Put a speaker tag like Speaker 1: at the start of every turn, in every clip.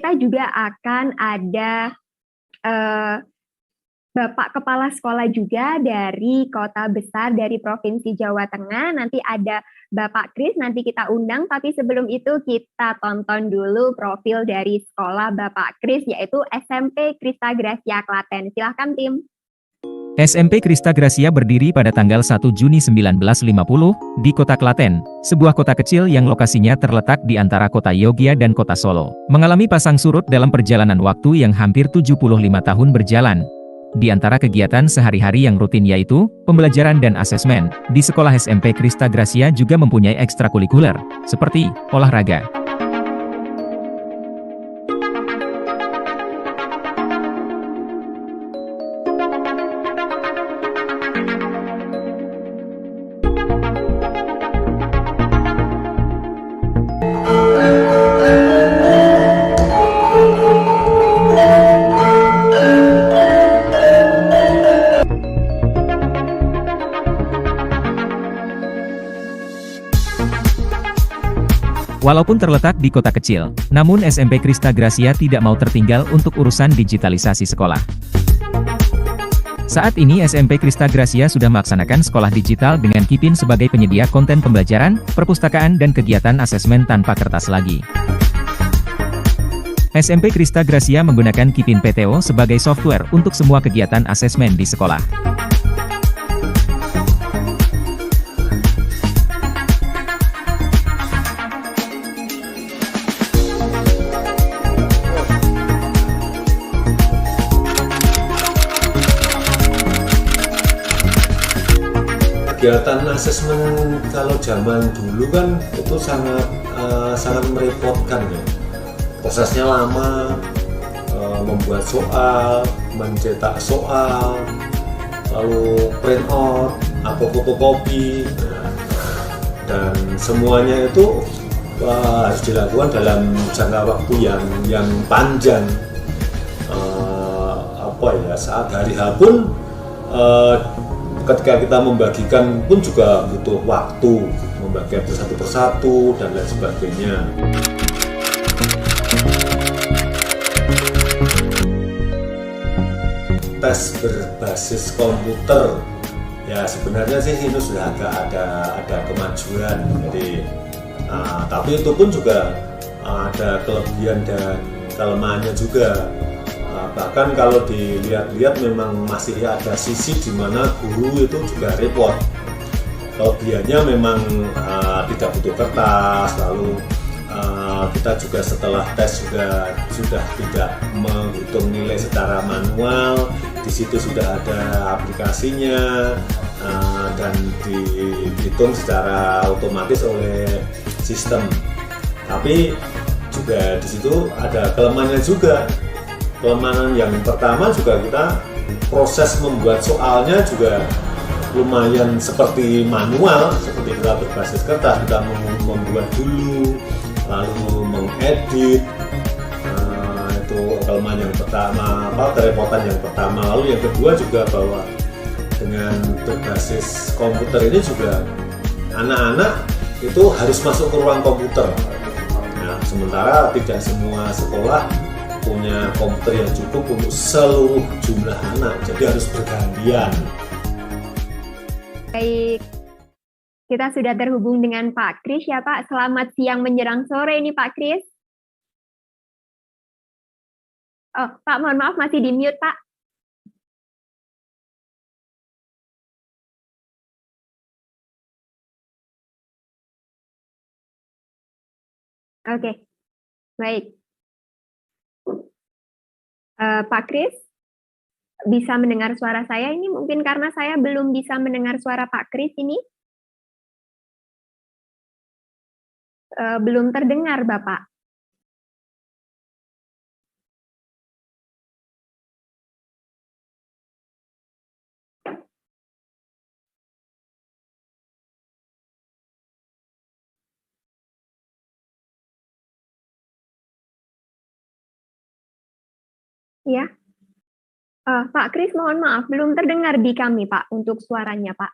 Speaker 1: kita juga akan ada eh, Bapak Kepala Sekolah juga dari kota besar dari Provinsi Jawa Tengah. Nanti ada Bapak Kris, nanti kita undang. Tapi sebelum itu kita tonton dulu profil dari sekolah Bapak Kris, yaitu SMP Krista Gracia Klaten. Silahkan tim.
Speaker 2: SMP Krista Gracia berdiri pada tanggal 1 Juni 1950, di kota Klaten, sebuah kota kecil yang lokasinya terletak di antara kota Yogya dan kota Solo. Mengalami pasang surut dalam perjalanan waktu yang hampir 75 tahun berjalan. Di antara kegiatan sehari-hari yang rutin yaitu, pembelajaran dan asesmen, di sekolah SMP Krista Gracia juga mempunyai ekstrakurikuler, seperti olahraga. Walaupun terletak di kota kecil, namun SMP Krista Gracia tidak mau tertinggal untuk urusan digitalisasi sekolah. Saat ini SMP Krista Gracia sudah melaksanakan sekolah digital dengan Kipin sebagai penyedia konten pembelajaran, perpustakaan dan kegiatan asesmen tanpa kertas lagi. SMP Krista Gracia menggunakan Kipin PTO sebagai software untuk semua kegiatan asesmen di sekolah.
Speaker 3: Kegiatan asesmen kalau zaman dulu kan itu sangat merepotkan ya. Prosesnya lama, membuat soal, mencetak soal, lalu print out atau fotokopi, dan semuanya itu harus dilakukan dalam jangka waktu yang panjang. Saat hari H pun ketika kita membagikan pun juga butuh waktu, membagikan satu persatu dan lain sebagainya. Tes berbasis komputer, ya sebenarnya sih ini sudah agak ada kemajuan. Jadi, tapi itu pun juga ada kelebihan dan kelemahannya juga. Bahkan kalau dilihat-lihat memang masih ada sisi di mana guru itu juga repot. Kelebihannya memang tidak butuh kertas, lalu kita juga setelah tes sudah tidak menghitung nilai secara manual. Di situ sudah ada aplikasinya dan dihitung secara otomatis oleh sistem. Tapi juga di situ ada kelemahannya juga. Kelemahan yang pertama juga kita proses membuat soalnya juga lumayan seperti manual, seperti kita berbasis kertas, kita membuat dulu, lalu mengedit. Itu kelemahan yang pertama, kerepotan yang pertama. Lalu yang kedua juga bahwa dengan berbasis komputer ini juga anak-anak itu harus masuk ke ruang komputer. Nah, sementara tidak semua sekolah punya komputer yang cukup untuk seluruh jumlah anak, jadi harus bergantian.
Speaker 1: Baik, kita sudah terhubung dengan Pak Kris ya Pak. Selamat siang menjelang sore ini Pak Kris. Oh Pak, mohon maaf masih di mute Pak. Oke, baik. Pak Kris, bisa mendengar suara saya ini? Mungkin karena saya belum bisa mendengar suara Pak Kris ini. Belum terdengar Bapak. Ya, Pak Kris, mohon maaf, belum terdengar di kami, Pak, untuk suaranya, Pak.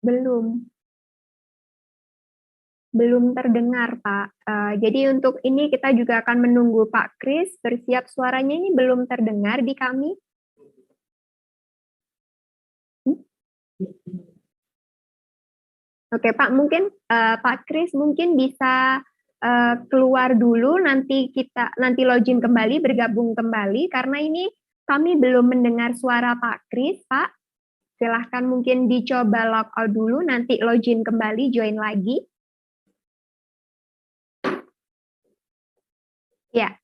Speaker 1: Belum. Belum terdengar, Pak. Jadi untuk ini kita juga akan menunggu Pak Kris bersiap, suaranya ini belum terdengar di kami. Oke, Pak, mungkin Pak Kris mungkin bisa keluar dulu, nanti login kembali, bergabung kembali, karena ini kami belum mendengar suara Pak Kris, Pak. Silahkan mungkin dicoba logout dulu, nanti login kembali, join lagi. Ya,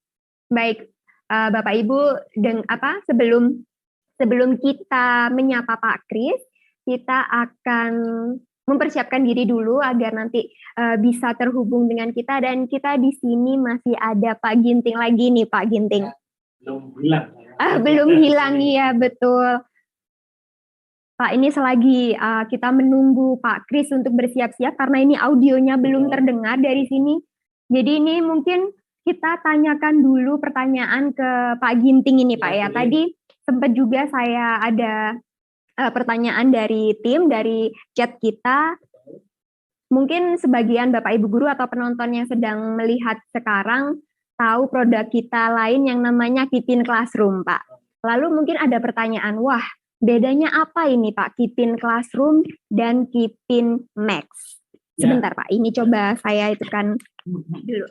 Speaker 1: baik, Bapak Ibu, sebelum kita menyapa Pak Kris, kita akan mempersiapkan diri dulu agar nanti bisa terhubung dengan kita, dan kita di sini masih ada Pak Ginting lagi nih, Pak Ginting.
Speaker 4: Belum hilang.
Speaker 1: Belum hilang, ya betul. Pak, ini selagi kita menunggu Pak Kris untuk bersiap-siap karena ini audionya belum terdengar dari sini. Jadi ini mungkin kita tanyakan dulu pertanyaan ke Pak Ginting ini, Pak, ya. Tadi sempat juga saya ada pertanyaan dari tim, dari chat kita. Mungkin sebagian Bapak Ibu guru atau penonton yang sedang melihat sekarang tahu produk kita lain yang namanya Kipin Classroom, Pak. Lalu mungkin ada pertanyaan, wah, bedanya apa ini, Pak, Kipin Classroom dan Kipin Max? Sebentar, Pak, ini coba saya itukan dulu.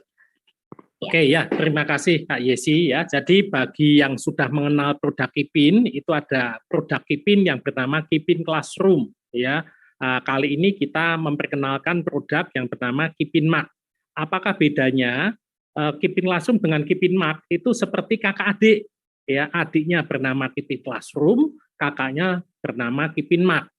Speaker 4: Oke, ya, terima kasih Kak Yesi ya. Jadi bagi yang sudah mengenal produk Kipin, itu ada produk Kipin yang bernama Kipin Classroom ya. Kali ini kita memperkenalkan produk yang bernama Kipin Max. Apakah bedanya Kipin Classroom dengan Kipin Max? Itu seperti kakak adik ya. Adiknya bernama Kipin Classroom, kakaknya bernama Kipin Max.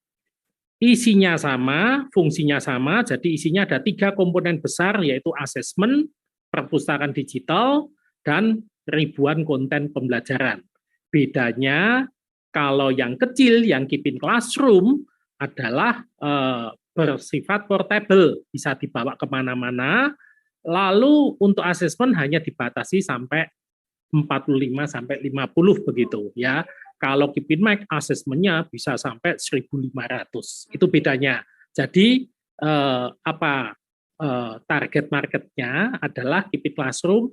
Speaker 4: Isinya sama, fungsinya sama. Jadi isinya ada 3 komponen besar, yaitu asesmen, perpustakaan digital, dan ribuan konten pembelajaran. Bedanya, kalau yang kecil, yang Kipin Classroom, adalah bersifat portable, bisa dibawa kemana-mana, lalu untuk asesmen hanya dibatasi sampai 45-50 begitu ya. Kalau Kipin Max, asesmennya bisa sampai 1.500, itu bedanya. Jadi, target marketnya adalah Kipin Classroom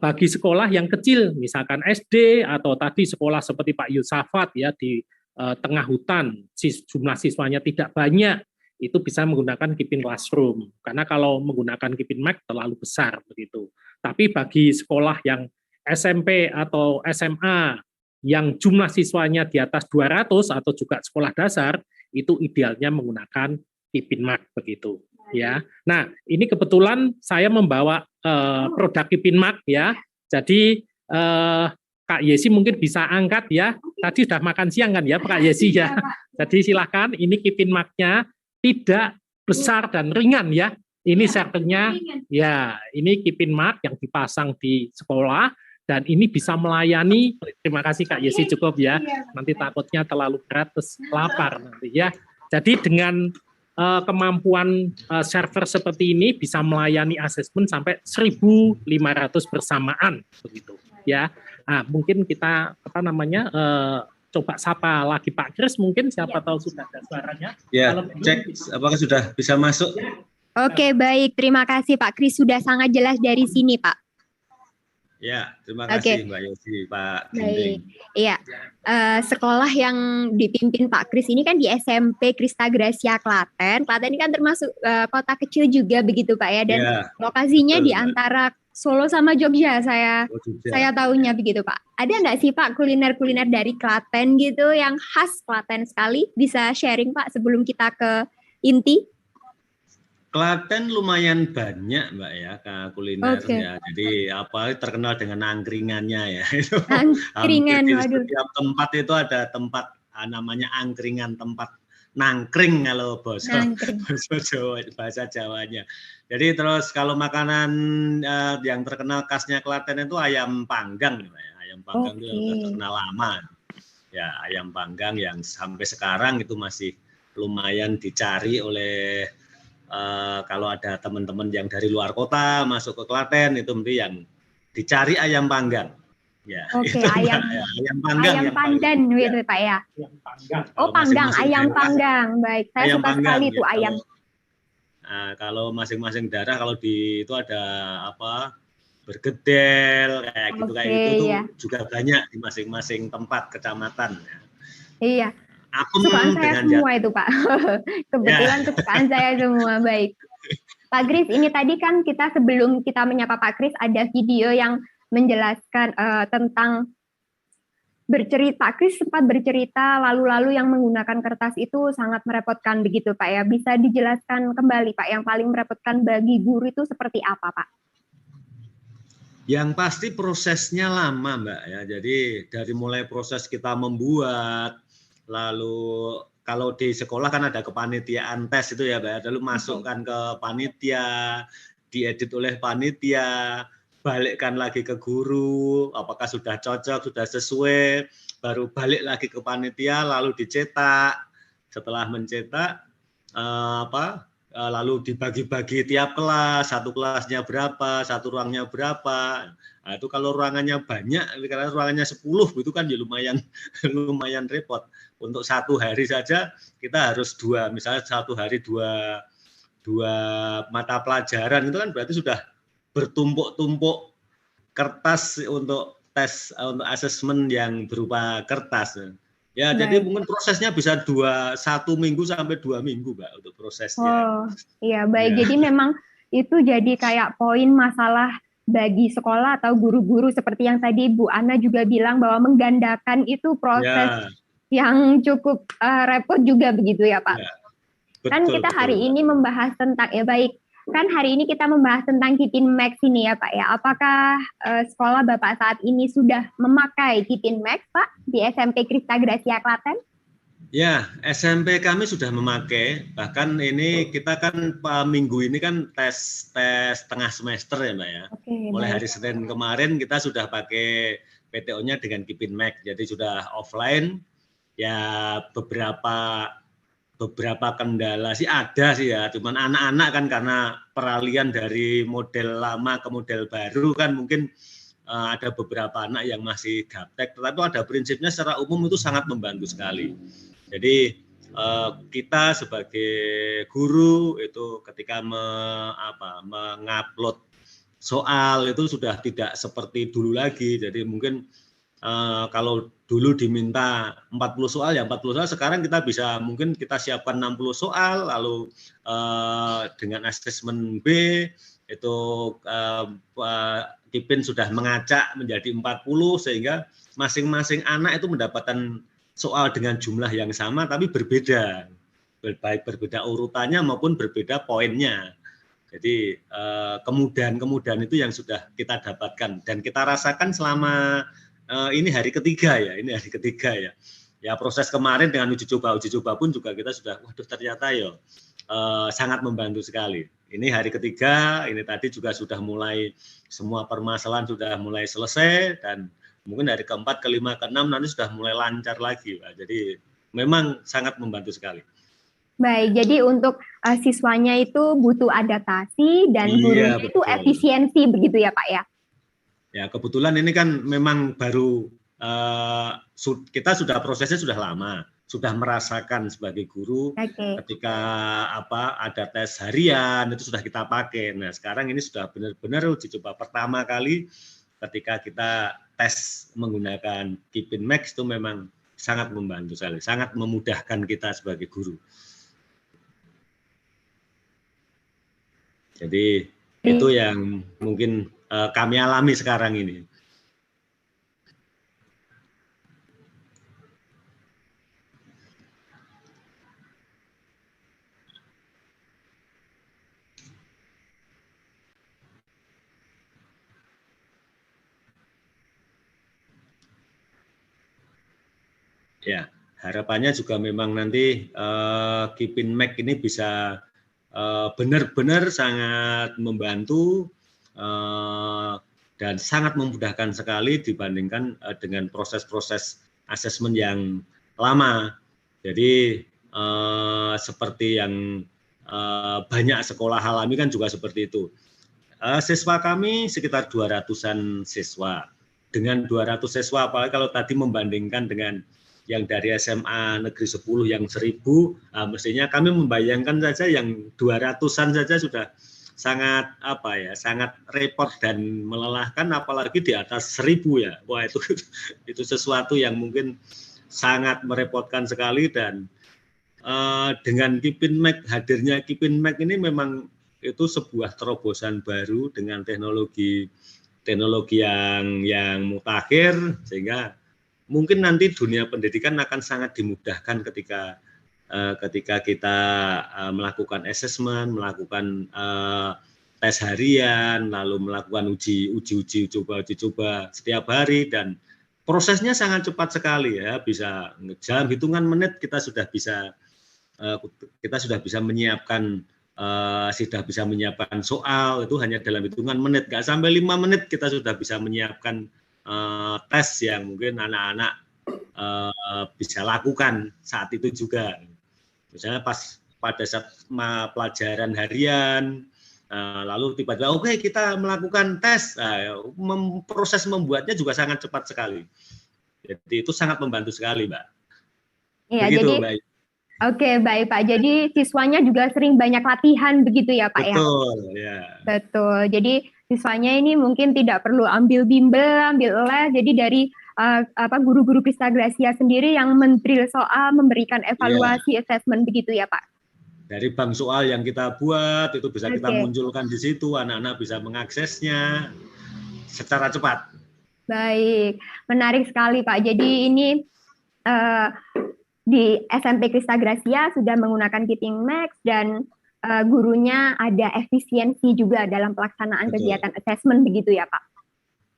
Speaker 4: bagi sekolah yang kecil, misalkan SD atau tadi sekolah seperti Pak Yusafat ya di tengah hutan, jumlah siswanya tidak banyak, itu bisa menggunakan Kipin Classroom. Karena kalau menggunakan Kipin Max terlalu besar begitu. Tapi bagi sekolah yang SMP atau SMA yang jumlah siswanya di atas 200 atau juga sekolah dasar, itu idealnya menggunakan Kipin Max begitu. Ya, nah ini kebetulan saya membawa produk Kipin Max ya. Jadi Kak Yesi mungkin bisa angkat ya. Tadi sudah makan siang kan ya Kak Yesi ya. Jadi silakan, ini Kipin Max-nya tidak besar dan ringan ya. Ini servernya ya. Ini Kipin Max yang dipasang di sekolah dan ini bisa melayani. Terima kasih Kak Yesi, cukup ya. Nanti takutnya terlalu berat terus lapar nanti ya. Jadi dengan kemampuan server seperti ini bisa melayani asesmen sampai 1.500 bersamaan begitu ya. Nah, mungkin kita coba sapa lagi Pak Kris, mungkin siapa tahu sudah ada suaranya.
Speaker 5: Ya, cek apakah sudah bisa masuk.
Speaker 1: Oke, baik, terima kasih Pak Kris, sudah sangat jelas dari sini Pak.
Speaker 5: Ya, terima kasih Mbak Yosi, Pak Ginting.
Speaker 1: Iya, sekolah yang dipimpin Pak Kris ini kan di SMP Krista Gracia Klaten. Klaten ini kan termasuk kota kecil juga begitu Pak ya, dan lokasinya di antara Solo sama Jogja, saya tahunya begitu Pak. Ada nggak sih Pak kuliner-kuliner dari Klaten gitu yang khas Klaten sekali? Bisa sharing Pak sebelum kita ke inti?
Speaker 5: Klaten lumayan banyak Mbak ya kulinernya. Jadi terkenal dengan angkringannya ya.
Speaker 1: Angkringan,
Speaker 5: waduh. Setiap tempat itu ada tempat namanya angkringan, tempat nangkring kalau bahasa Jawanya. Jadi terus kalau makanan yang terkenal khasnya Klaten itu ayam panggang Mbak ya. Ayam panggang itu sudah terkenal lama. Ya, ayam panggang yang sampai sekarang itu masih lumayan dicari oleh kalau ada teman-teman yang dari luar kota masuk ke Klaten, itu nanti yang dicari ayam panggang. Ya,
Speaker 1: Oke,
Speaker 5: itu
Speaker 1: ayam
Speaker 5: Mbak, ya. Ayam panggang
Speaker 1: ayam
Speaker 5: yang paling
Speaker 1: pandan
Speaker 5: ya,
Speaker 1: gitu Pak ya.
Speaker 4: Yang panggang.
Speaker 1: Oh,
Speaker 5: kalau
Speaker 1: panggang,
Speaker 5: masing-masing
Speaker 1: ayam
Speaker 5: daerah
Speaker 1: panggang. Baik, saya
Speaker 5: ayam
Speaker 1: suka
Speaker 5: panggang
Speaker 1: sekali
Speaker 5: ya.
Speaker 1: tuh ayam.
Speaker 5: Kalau masing-masing daerah kalau di itu ada apa bergedel kayak gitu tuh
Speaker 1: Iya.
Speaker 5: juga banyak di masing-masing tempat kecamatan.
Speaker 1: Iya.
Speaker 5: Apem
Speaker 1: Kesukaan saya
Speaker 5: dengan
Speaker 1: semua itu Pak. Kebetulan
Speaker 5: ya.
Speaker 1: kesukaan saya semua. Baik. Pak Kris, ini tadi kan kita sebelum kita menyapa Pak Kris ada video yang menjelaskan tentang bercerita. Pak Kris sempat bercerita lalu-lalu yang menggunakan kertas itu sangat merepotkan begitu Pak ya. Bisa dijelaskan kembali Pak yang paling merepotkan bagi guru itu seperti apa Pak?
Speaker 5: Yang pasti prosesnya lama Mbak ya. Jadi dari mulai proses kita membuat, lalu kalau di sekolah kan ada kepanitiaan tes itu ya Mbak. Lalu masukkan ke panitia, diedit oleh panitia, balikkan lagi ke guru, apakah sudah cocok, sudah sesuai, baru balik lagi ke panitia, lalu dicetak. Setelah mencetak, lalu dibagi-bagi tiap kelas, satu kelasnya berapa, satu ruangnya berapa. Nah, itu kalau ruangannya banyak, karena ruangannya 10 itu kan ya lumayan repot. Untuk satu hari saja kita harus misalnya satu hari dua mata pelajaran itu kan berarti sudah bertumpuk-tumpuk kertas untuk tes untuk asesmen yang berupa kertas. Ya, baik. Jadi mungkin prosesnya bisa 1 minggu sampai 2 minggu, Mbak, untuk prosesnya.
Speaker 1: Oh, iya baik. Ya. Jadi memang itu jadi kayak poin masalah bagi sekolah atau guru-guru seperti yang tadi Bu Ana juga bilang bahwa menggandakan itu proses yang cukup repot juga begitu ya, Pak. Ya. Betul, kan kita hari ini membahas tentang Kan hari ini kita membahas tentang Kipin Max ini ya Pak ya. Apakah sekolah Bapak saat ini sudah memakai Kipin Max Pak di SMP Krista Gracia Klaten?
Speaker 5: Ya, SMP kami sudah memakai. Bahkan ini kita kan minggu ini kan tes tengah semester ya Mbak ya. Mulai hari Senin kemarin kita sudah pakai PTO-nya dengan Kipin Max. Jadi sudah offline. Ya beberapa kendala sih ada sih ya, cuman anak-anak kan karena peralihan dari model lama ke model baru kan mungkin ada beberapa anak yang masih gaptek, tetapi pada prinsipnya secara umum itu sangat membantu sekali. Jadi kita sebagai guru itu ketika mengupload soal itu sudah tidak seperti dulu lagi, jadi mungkin kalau dulu diminta 40 soal ya 40 soal, sekarang kita mungkin kita siapkan 60 soal, lalu dengan asesmen B itu Kipin sudah mengacak menjadi 40 sehingga masing-masing anak itu mendapatkan soal dengan jumlah yang sama tapi berbeda, baik berbeda urutannya maupun berbeda poinnya. Jadi kemudahan itu yang sudah kita dapatkan dan kita rasakan selama ini hari ketiga ya. Ya proses kemarin dengan uji coba pun juga kita sudah, waduh ternyata ya sangat membantu sekali. Ini hari ketiga, ini tadi juga sudah mulai semua permasalahan sudah mulai selesai dan mungkin hari keempat, kelima, keenam nanti sudah mulai lancar lagi, Pak. Jadi memang sangat membantu sekali.
Speaker 1: Baik, jadi untuk siswanya itu butuh adaptasi dan gurunya itu efisiensi begitu ya Pak ya?
Speaker 5: Ya kebetulan ini kan memang baru kita sudah prosesnya sudah lama, sudah merasakan sebagai guru ketika ada tes harian itu sudah kita pakai. Nah sekarang ini sudah benar-benar uji coba pertama kali ketika kita tes menggunakan Kipin Max itu memang sangat membantu sekali, sangat memudahkan kita sebagai guru. Jadi itu yang mungkin kami alami sekarang ini. Ya, harapannya juga memang nanti Kipin Max ini bisa benar-benar sangat membantu dan sangat memudahkan sekali dibandingkan dengan proses-proses asesmen yang lama. Jadi seperti yang banyak sekolah alami kan juga seperti itu. Siswa kami sekitar 200-an siswa. dengan 200 siswa, apalagi kalau tadi membandingkan dengan yang dari SMA Negeri 10 yang 1000, mestinya kami membayangkan saja yang 200-an saja sudah sangat sangat repot dan melelahkan, apalagi di atas 1000 ya. Wah, itu sesuatu yang mungkin sangat merepotkan sekali. Dan dengan Kipinmek, hadirnya Kipinmek ini memang itu sebuah terobosan baru dengan teknologi yang mutakhir, sehingga mungkin nanti dunia pendidikan akan sangat dimudahkan ketika kita melakukan assessment, melakukan tes harian, lalu melakukan uji coba setiap hari, dan prosesnya sangat cepat sekali ya, bisa dalam hitungan menit kita sudah bisa menyiapkan soal itu hanya dalam hitungan menit, nggak sampai 5 menit kita sudah bisa menyiapkan tes yang mungkin anak-anak bisa lakukan saat itu juga. Misalnya pada saat pelajaran harian, lalu tiba-tiba oke, kita melakukan tes, proses membuatnya juga sangat cepat sekali. Jadi itu sangat membantu sekali, Mbak.
Speaker 1: Iya, begitu, jadi Mbak. Oke, baik Pak. Jadi siswanya juga sering banyak latihan begitu ya Pak?
Speaker 5: Betul, ya.
Speaker 1: Betul. Jadi siswanya ini mungkin tidak perlu ambil bimbel, ambil les. Jadi dari guru-guru Kristagrasia sendiri yang men-drill soal, memberikan evaluasi, assessment begitu ya Pak?
Speaker 5: Dari bank soal yang kita buat itu bisa kita munculkan di situ, anak-anak bisa mengaksesnya secara cepat.
Speaker 1: Baik, menarik sekali Pak. Jadi ini di SMP Kristagrasia sudah menggunakan Kipinmek dan gurunya ada efisiensi juga dalam pelaksanaan kegiatan assessment begitu ya Pak?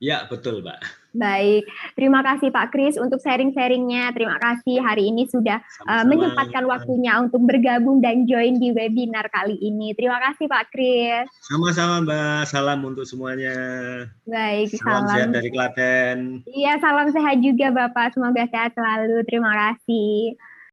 Speaker 5: Ya, betul Pak.
Speaker 1: Baik, terima kasih Pak Kris untuk sharing-sharingnya. Terima kasih hari ini sudah menyempatkan waktunya untuk bergabung dan join di webinar kali ini. Terima kasih Pak Kris.
Speaker 5: Sama-sama Mbak, salam untuk semuanya.
Speaker 1: Baik,
Speaker 5: salam sehat dari Klaten.
Speaker 1: Iya, salam sehat juga Bapak. Semoga sehat selalu. Terima kasih.